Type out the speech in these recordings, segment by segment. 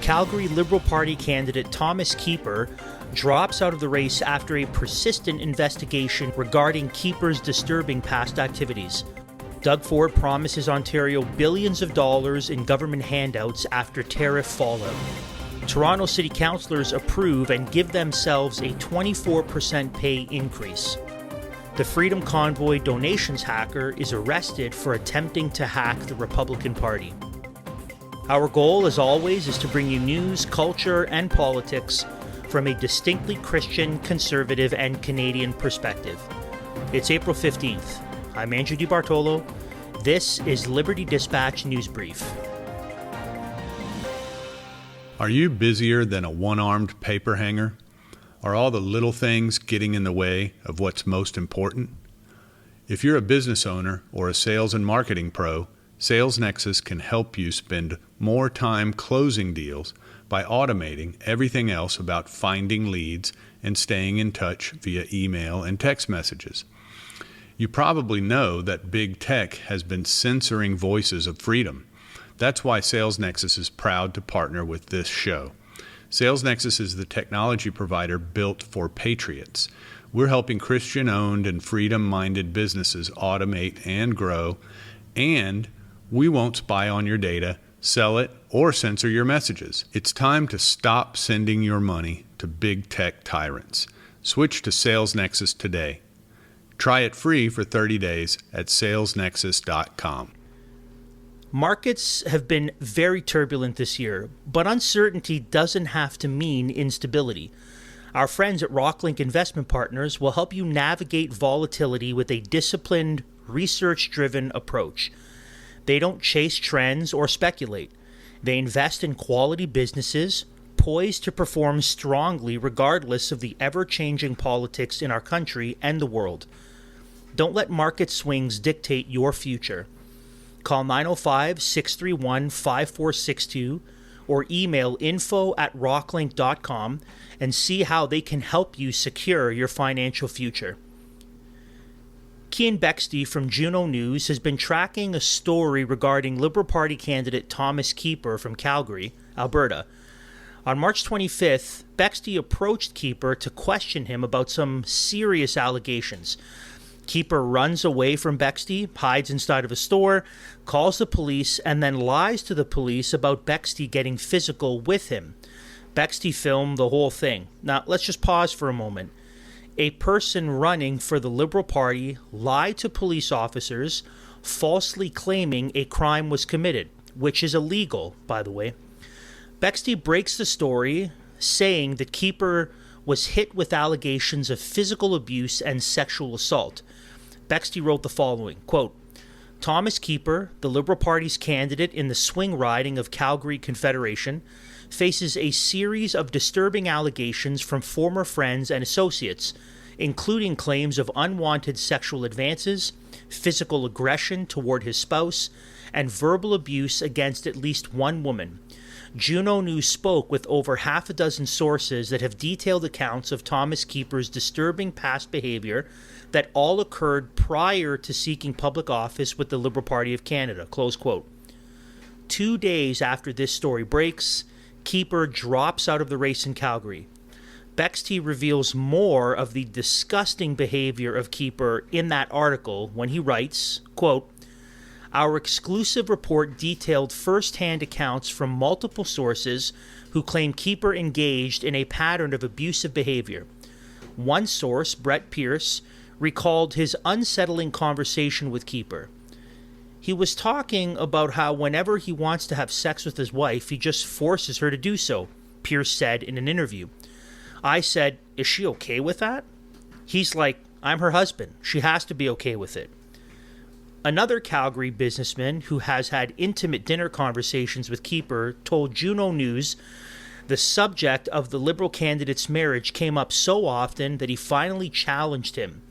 Calgary Liberal Party candidate Thomas Keeper drops out of the race after a persistent investigation regarding Keeper's disturbing past activities. Doug Ford promises Ontario billions of dollars in government handouts after tariff fallout. Toronto City Councillors approve and give themselves a 24% pay increase. The Freedom Convoy donations hacker is arrested for attempting to hack the Republican Party. Our goal, as always, is to bring you news, culture, and politics from a distinctly Christian, conservative, and Canadian perspective. It's April 15th. I'm Andrew DiBartolo. This is Liberty Dispatch News Brief. Are you busier than a one-armed paper hanger? Are all the little things getting in the way of what's most important? If you're a business owner or a sales and marketing pro, Sales Nexus can help you spend more time closing deals by automating everything else about finding leads and staying in touch via email and text messages. You probably know that big tech has been censoring voices of freedom. That's why Sales Nexus is proud to partner with this show. Sales Nexus is the technology provider built for patriots. We're helping Christian-owned and freedom-minded businesses automate and grow, and we won't spy on your data, sell it, or censor your messages. It's time to stop sending your money to big tech tyrants. Switch to Sales Nexus today. Try it free for 30 days at salesnexus.com. Markets have been very turbulent this year, but uncertainty doesn't have to mean instability. Our friends at Rocklink Investment Partners will help you navigate volatility with a disciplined, research-driven approach. They don't chase trends or speculate. They invest in quality businesses, poised to perform strongly regardless of the ever-changing politics in our country and the world. Don't let market swings dictate your future. Call 905-631-5462 or email info@rocklink.com and see how they can help you secure your financial future. Cian Bexte from Juno News has been tracking a story regarding Liberal Party candidate Thomas Keeper from Calgary, Alberta. On March 25th, Bexte approached Keeper to question him about some serious allegations. Keeper runs away from Bexte, hides inside of a store, calls the police, and then lies to the police about Bexte getting physical with him. Bexte filmed the whole thing. Now, let's just pause for a moment. A person running for the Liberal Party lied to police officers, falsely claiming a crime was committed, which is illegal, by the way. Bexte breaks the story, saying that Keeper was hit with allegations of physical abuse and sexual assault. Bexte wrote the following, quote, Thomas Keeper, the Liberal Party's candidate in the swing riding of Calgary Confederation, faces a series of disturbing allegations from former friends and associates, including claims of unwanted sexual advances, physical aggression toward his spouse, and verbal abuse against at least one woman. Juno News spoke with over half a dozen sources that have detailed accounts of Thomas Keeper's disturbing past behavior that all occurred prior to seeking public office with the Liberal Party of Canada, close quote. 2 days after this story breaks, Keeper drops out of the race in Calgary. Bexte reveals more of the disgusting behavior of Keeper in that article when he writes, quote, Our exclusive report detailed first-hand accounts from multiple sources who claim Keeper engaged in a pattern of abusive behavior. One source, Brett Pierce, recalled his unsettling conversation with Keeper. He was talking about how whenever he wants to have sex with his wife, he just forces her to do so, Pierce said in an interview. I said, is she okay with that? He's like, I'm her husband. She has to be okay with it. Another Calgary businessman who has had intimate dinner conversations with Keeper told Juno News the subject of the Liberal candidate's marriage came up so often that he finally challenged him.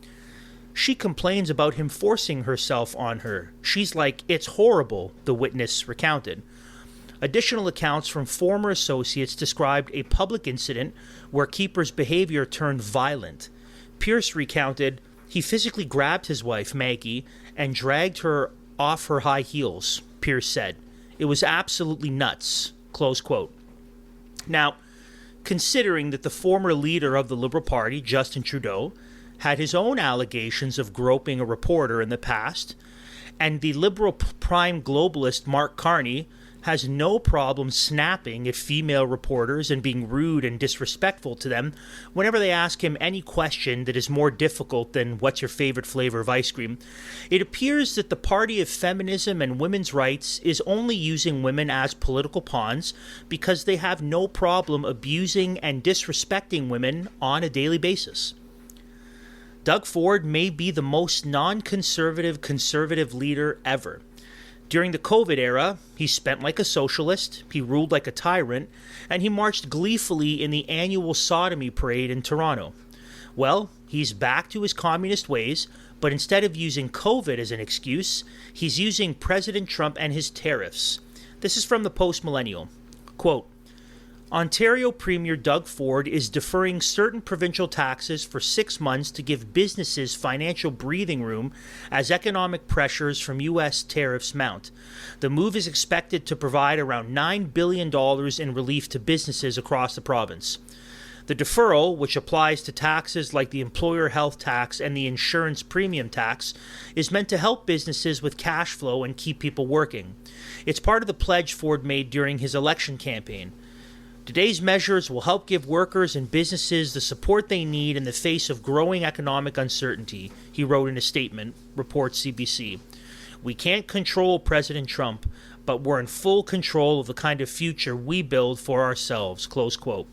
She complains about him forcing herself on her. She's like, it's horrible, the witness recounted. Additional accounts from former associates described a public incident where Keeper's behavior turned violent. Pierce recounted he physically grabbed his wife, Maggie, and dragged her off her high heels, Pierce said. It was absolutely nuts, close quote. Now, considering that the former leader of the Liberal Party, Justin Trudeau, had his own allegations of groping a reporter in the past, and the Liberal prime globalist Mark Carney has no problem snapping at female reporters and being rude and disrespectful to them whenever they ask him any question that is more difficult than what's your favorite flavor of ice cream, it appears that the party of feminism and women's rights is only using women as political pawns because they have no problem abusing and disrespecting women on a daily basis. Doug Ford may be the most non-conservative conservative leader ever. During the COVID era, he spent like a socialist, he ruled like a tyrant, and he marched gleefully in the annual sodomy parade in Toronto. Well, he's back to his communist ways, but instead of using COVID as an excuse, he's using President Trump and his tariffs. This is from the Post-Millennial. Quote, Ontario Premier Doug Ford is deferring certain provincial taxes for 6 months to give businesses financial breathing room as economic pressures from U.S. tariffs mount. The move is expected to provide around $9 billion in relief to businesses across the province. The deferral, which applies to taxes like the employer health tax and the insurance premium tax, is meant to help businesses with cash flow and keep people working. It's part of the pledge Ford made during his election campaign. Today's measures will help give workers and businesses the support they need in the face of growing economic uncertainty, he wrote in a statement, reports CBC. We can't control President Trump, but we're in full control of the kind of future we build for ourselves, close quote.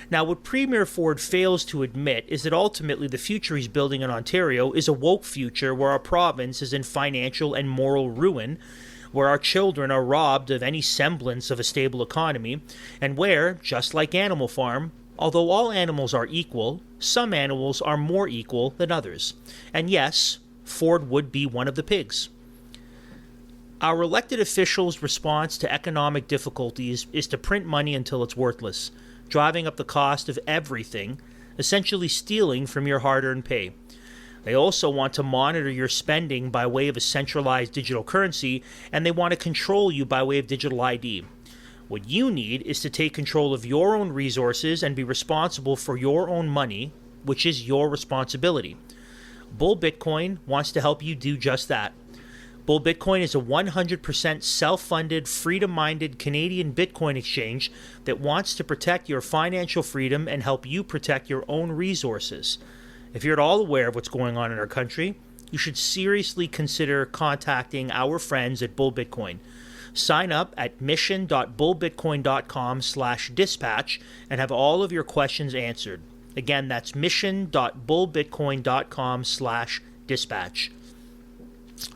Now, what Premier Ford fails to admit is that ultimately the future he's building in Ontario is a woke future where our province is in financial and moral ruin, where our children are robbed of any semblance of a stable economy, and where, just like Animal Farm, although all animals are equal, some animals are more equal than others. And yes, Ford would be one of the pigs. Our elected officials' response to economic difficulties is to print money until it's worthless, driving up the cost of everything, essentially stealing from your hard-earned pay. They also want to monitor your spending by way of a centralized digital currency, and they want to control you by way of digital ID. What you need is to take control of your own resources and be responsible for your own money, which is your responsibility. Bull Bitcoin wants to help you do just that. Bull Bitcoin is a 100% self-funded, freedom-minded Canadian Bitcoin exchange that wants to protect your financial freedom and help you protect your own resources. If you're at all aware of what's going on in our country, you should seriously consider contacting our friends at Bull Bitcoin. Sign up at mission.bullbitcoin.com/dispatch and have all of your questions answered. Again, that's mission.bullbitcoin.com/dispatch.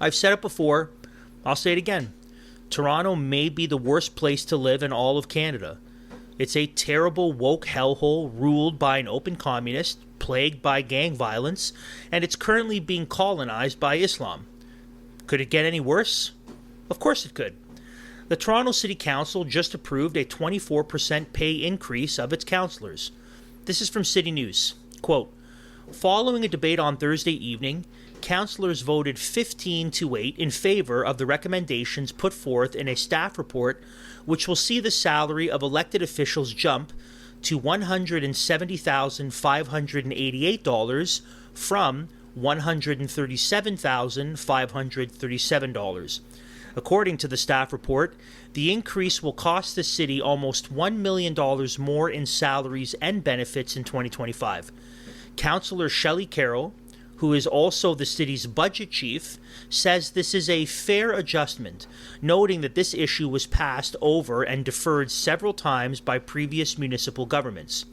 I've said it before, I'll say it again. Toronto may be the worst place to live in all of Canada. It's a terrible woke hellhole ruled by an open communist, plagued by gang violence, and it's currently being colonized by Islam. Could it get any worse? Of course it could. The Toronto City Council just approved a 24% pay increase of its councillors. This is from City News. Quote, following a debate on Thursday evening, councillors voted 15-8 in favor of the recommendations put forth in a staff report which will see the salary of elected officials jump to $170,588 from $137,537. According to the staff report, the increase will cost the city almost $1 million more in salaries and benefits in 2025. Councillor Shelley Carroll, who is also the city's budget chief, says this is a fair adjustment, noting that this issue was passed over and deferred several times by previous municipal governments.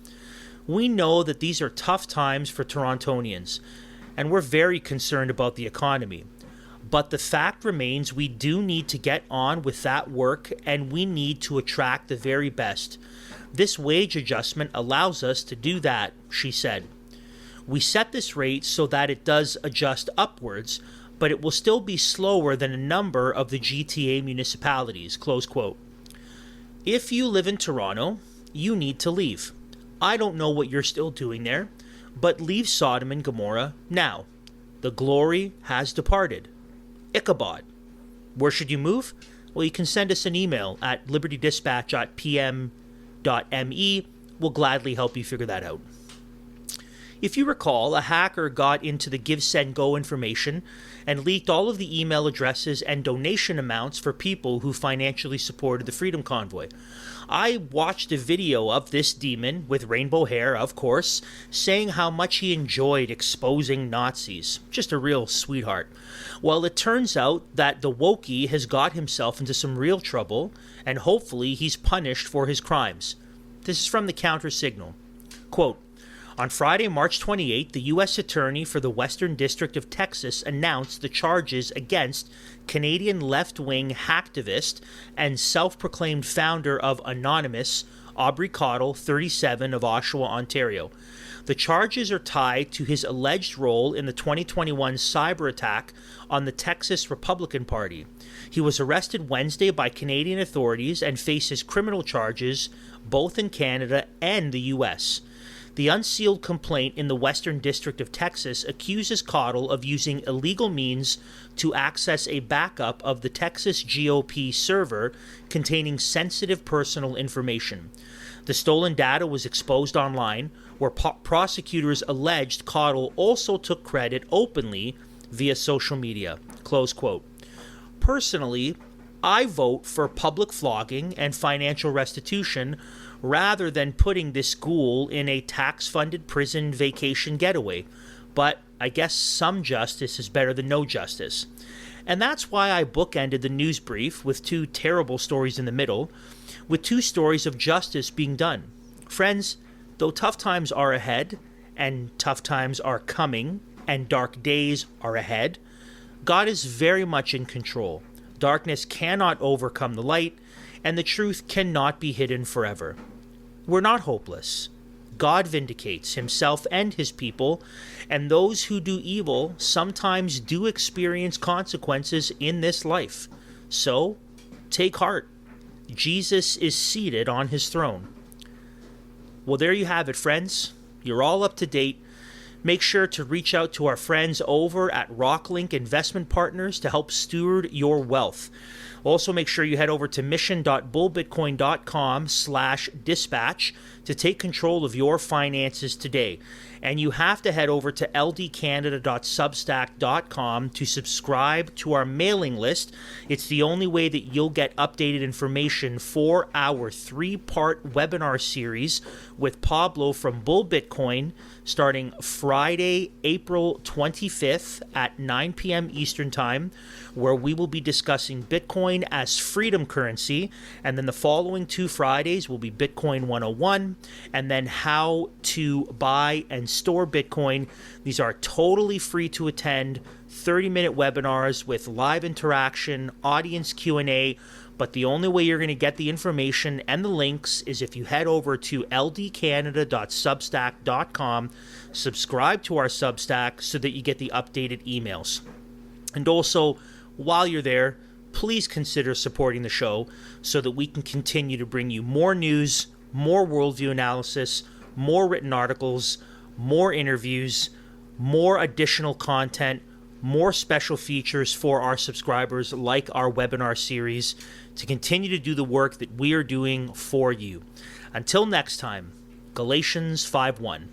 We know that these are tough times for Torontonians, and we're very concerned about the economy. But the fact remains we do need to get on with that work, and we need to attract the very best. This wage adjustment allows us to do that, she said. We set this rate so that it does adjust upwards, but it will still be slower than a number of the GTA municipalities, close quote. If you live in Toronto, you need to leave. I don't know what you're still doing there, but leave Sodom and Gomorrah now. The glory has departed. Ichabod. Where should you move? Well, you can send us an email at libertydispatch@pm freedomcon.me will gladly help you figure that out. If you recall, a hacker got into the GiveSendGo information and leaked all of the email addresses and donation amounts for people who financially supported the Freedom Convoy. I watched a video of this demon, with rainbow hair, of course, saying how much he enjoyed exposing Nazis. Just a real sweetheart. Well, it turns out that the Wokey has got himself into some real trouble, and hopefully he's punished for his crimes. This is from the Counter Signal. Quote, on Friday, March 28, the U.S. Attorney for the Western District of Texas announced the charges against Canadian left-wing hacktivist and self-proclaimed founder of Anonymous, Aubrey Cottle, 37, of Oshawa, Ontario. The charges are tied to his alleged role in the 2021 cyber attack on the Texas Republican Party. He was arrested Wednesday by Canadian authorities and faces criminal charges both in Canada and the U.S. The unsealed complaint in the Western District of Texas accuses Cottle of using illegal means to access a backup of the Texas GOP server containing sensitive personal information. The stolen data was exposed online, where prosecutors alleged Cottle also took credit openly via social media. Close quote. Personally, I vote for public flogging and financial restitution rather than putting this ghoul in a tax-funded prison vacation getaway. But I guess some justice is better than no justice. And that's why I bookended the news brief with two terrible stories in the middle, with two stories of justice being done. Friends, though tough times are ahead, and tough times are coming, and dark days are ahead, God is very much in control. Darkness cannot overcome the light, and the truth cannot be hidden forever. We're not hopeless. God vindicates himself and his people, and those who do evil sometimes do experience consequences in this life. So, take heart. Jesus is seated on his throne. Well, there you have it, friends. You're all up to date. Make sure to reach out to our friends over at Rocklink Investment Partners to help steward your wealth. Also, make sure you head over to mission.bullbitcoin.com/dispatch to take control of your finances today. And you have to head over to ldcanada.substack.com to subscribe to our mailing list. It's the only way that you'll get updated information for our 3-part webinar series with Pablo from Bull Bitcoin starting Friday, April 25th at 9 p.m. Eastern Time, where we will be discussing Bitcoin as freedom currency. And then the following 2 Fridays will be Bitcoin 101 and then how to buy and store Bitcoin. These are totally free to attend, 30-minute webinars with live interaction, audience Q&A. But the only way you're going to get the information and the links is if you head over to ldcanada.substack.com, subscribe to our Substack so that you get the updated emails. And also, while you're there, please consider supporting the show so that we can continue to bring you more news, more worldview analysis, more written articles, more interviews, more additional content, more special features for our subscribers like our webinar series to continue to do the work that we are doing for you. Until next time, Galatians 5:1.